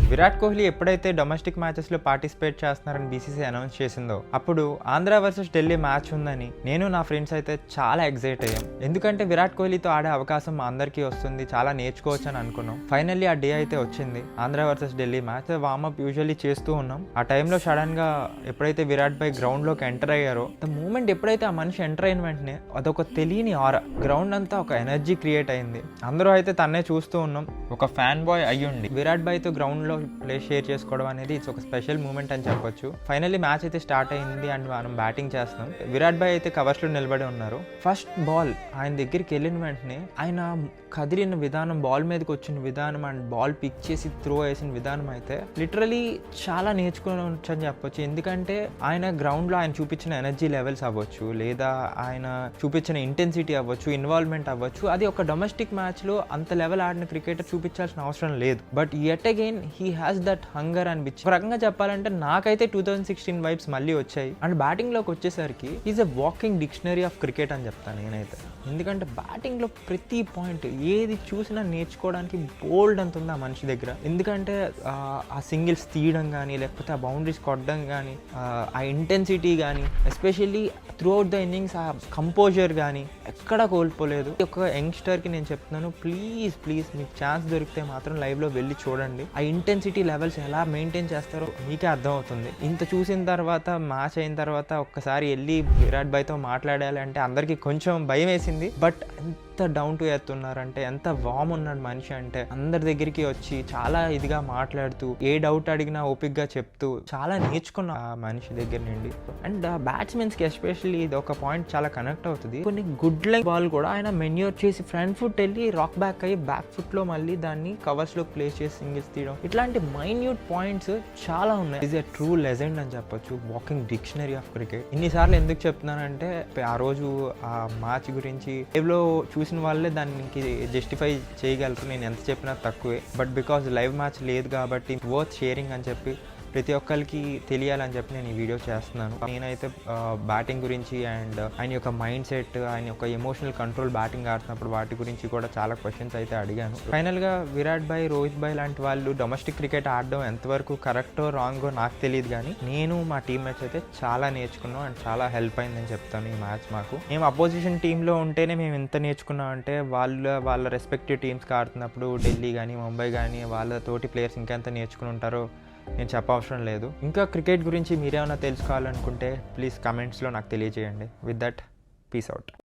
విరాట్ కోహ్లీ ఎప్పుడైతే domestic మ్యాచెస్లో participate చేస్తున్నారని BCC announce చేసిందో అప్పుడు ఆంధ్ర వర్సెస్ ఢిల్లీ మ్యాచ్ ఉందని నేను నా ఫ్రెండ్స్ అయితే చాలా ఎక్సైట్ అయ్యాం. ఎందుకంటే విరాట్ కోహ్లీతో ఆడే అవకాశం మా అందరికీ వస్తుంది, చాలా నేర్చుకోవచ్చు అని అనుకున్నాం. ఫైనల్లీ ఆ డే అయితే వచ్చింది, Andhra versus Delhi match. Warmup usually చేస్తూ ఉన్నాం. ఆ టైంలో సడన్ గా ఎప్పుడైతే విరాట్ భాయ్ గ్రౌండ్ లోకి ఎంటర్ అయ్యారో, ద మూమెంట్ ఎప్పుడైతే ఆ మనిషి ఎంటర్ అయిన వెంటనే అదొక తెలియని ఆరా, గ్రౌండ్ అంతా ఒక ఎనర్జీ క్రియేట్ అయింది. అందరూ అయితే తన్నే చూస్తూ ఉన్నాం. ఒక ఫ్యాన్ బాయ్ అయ్యుండి విరాట్ భాయ్ తో గ్రౌండ్ లో ప్లే షేర్ చేసుకోవడం అనేది ఇట్స్ ఒక స్పెషల్ మూమెంట్ అని చెప్పొచ్చు. ఫైనల్లీ మ్యాచ్ అయితే స్టార్ట్ అయింది అండ్ మనం బ్యాటింగ్ చేస్తున్నాం. విరాట్ భాయ్ అయితే కవర్స్ లో నిలబడి ఉన్నారు. ఫస్ట్ బాల్ ఆయన దగ్గరికి వెళ్ళిన వెంటనే ఆయన కదిలిన విధానం, బాల్ మీదకి వచ్చిన విధానం అండ్ బాల్ పిక్ చేసి త్రో వేసిన విధానం అయితే లిటరలీ చాలా నేర్చుకోవచ్చు అని చెప్పొచ్చు. ఎందుకంటే ఆయన గ్రౌండ్ లో ఆయన చూపించిన ఎనర్జీ లెవెల్స్ అవ్వచ్చు, లేదా ఆయన చూపించిన ఇంటెన్సిటీ అవ్వచ్చు, ఇన్వాల్వ్మెంట్ అవ్వచ్చు, అది ఒక డొమెస్టిక్ మ్యాచ్ లో అంత లెవెల్ ఆడిన క్రికెటర్ చూపించాల్సిన అవసరం లేదు. But at again he has that hunger అనిపించి, ఒక రకంగా చెప్పాలంటే నాకైతే 2016 వైబ్స్ మళ్ళీ వచ్చాయి. అండ్ బ్యాటింగ్ లోకి వచ్చేసరికి is a walking dictionary of cricket అని చెప్తాను నేనైతే. ఎందుకంటే బ్యాటింగ్ లో ప్రతి పాయింట్ ఏది చూసినా నేర్చుకోవడానికి బోల్డ్ అంత ఉంది ఆ మనిషి దగ్గర. ఎందుకంటే ఆ సింగిల్స్ తీయడం కానీ, లేకపోతే ఆ బౌండరీస్ కొట్టడం కానీ, ఆ ఇంటెన్సిటీ కానీ, especially through out the innings ఆ కంపోజర్ కానీ ఎక్కడా కోల్పోలేదు. ఒక యంగ్స్టర్కి నేను చెప్తున్నాను, ప్లీజ్ ప్లీజ్ మీకు ఛాన్స్ దొరికితే మాత్రం లైవ్లో వెళ్ళి చూడండి. ఆ ఇంటెన్సిటీ లెవెల్స్ ఎలా మెయింటైన్ చేస్తారో మీకే అర్థమవుతుంది. ఇంత చూసిన తర్వాత, మ్యాచ్ అయిన తర్వాత ఒక్కసారి వెళ్ళి విరాట్ భాయ్తో మాట్లాడాలి అంటే అందరికీ కొంచెం భయం వేసింది. బట్ ఎంత డౌన్ టు ఎర్త్ ఉన్నారంటే, ఎంత వామ్ ఉన్నాడు మనిషి అంటే, అందరి దగ్గరికి వచ్చి చాలా ఇదిగా మాట్లాడుతూ, ఏ డౌట్ అడిగినా ఓపిక్గా చెప్తూ చాలా నేర్చుకున్న ఆ మనిషి దగ్గర నుండి. అండ్ బ్యాట్స్మెన్స్కి ఎస్పెషల్లీ ఇది ఒక పాయింట్ చాలా కనెక్ట్ అవుతుంది. కొన్ని గుడ్ లెగ్ బాల్ కూడా ఆయన మెన్యూర్ చేసి ఫ్రంట్ ఫుట్ వెళ్ళి రాక్ బ్యాక్ అయ్యి బ్యాక్ ఫుట్లో మళ్ళీ దాన్ని కవర్స్లో ప్లేస్ చేసి సింగిల్స్ తీయడం, ఇట్లాంటి మైన్యూట్ పాయింట్స్ చాలా ఉన్నాయి. ఈజ్ ఎ ట్రూ లెజెండ్ అని చెప్పొచ్చు, వాకింగ్ డిక్షనరీ ఆఫ్ క్రికెట్. ఇన్నిసార్లు ఎందుకు చెప్తున్నానంటే, ఆ రోజు ఆ మ్యాచ్ గురించి లైవ్లో చూసిన వాళ్ళే దానికి జస్టిఫై చేయగలరు. నేను ఎంత చెప్పినా తక్కువే. బట్ బికాజ్ లైవ్ మ్యాచ్ లేదు కాబట్టి వర్త్ షేరింగ్ అని చెప్పి ప్రతి ఒక్కరికి తెలియాలని చెప్పి నేను ఈ వీడియో చేస్తున్నాను. నేనైతే బ్యాటింగ్ గురించి అండ్ ఆయన యొక్క మైండ్ సెట్, ఆయన యొక్క ఎమోషనల్ కంట్రోల్ బ్యాటింగ్ ఆడుతున్నప్పుడు వాటి గురించి కూడా చాలా క్వశ్చన్స్ అయితే అడిగాను. ఫైనల్గా విరాట్ భాయ్, రోహిత్ భాయ్ లాంటి వాళ్ళు డొమెస్టిక్ క్రికెట్ ఆడడం ఎంతవరకు కరెక్టో రాంగో నాకు తెలియదు, కానీ నేను మా టీమ్మేట్స్ అయితే చాలా నేర్చుకున్నాం అండ్ చాలా హెల్ప్ అయిందని చెప్తాను ఈ మ్యాచ్ మాకు. మేము అపోజిషన్ టీంలో ఉంటేనే మేము ఎంత నేర్చుకున్నాం అంటే, వాళ్ళ రెస్పెక్టివ్ టీమ్స్కి ఆడుతున్నప్పుడు ఢిల్లీ కానీ, ముంబై కానీ, వాళ్ళ తోటి ప్లేయర్స్ ఇంకెంత నేర్చుకుని ఉంటారో నేను చెప్పవసరం లేదు. ఇంకా క్రికెట్ గురించి మీరేమైనా తెలుసుకోవాలనుకుంటే ప్లీజ్ కమెంట్స్లో నాకు తెలియజేయండి. With that, peace out.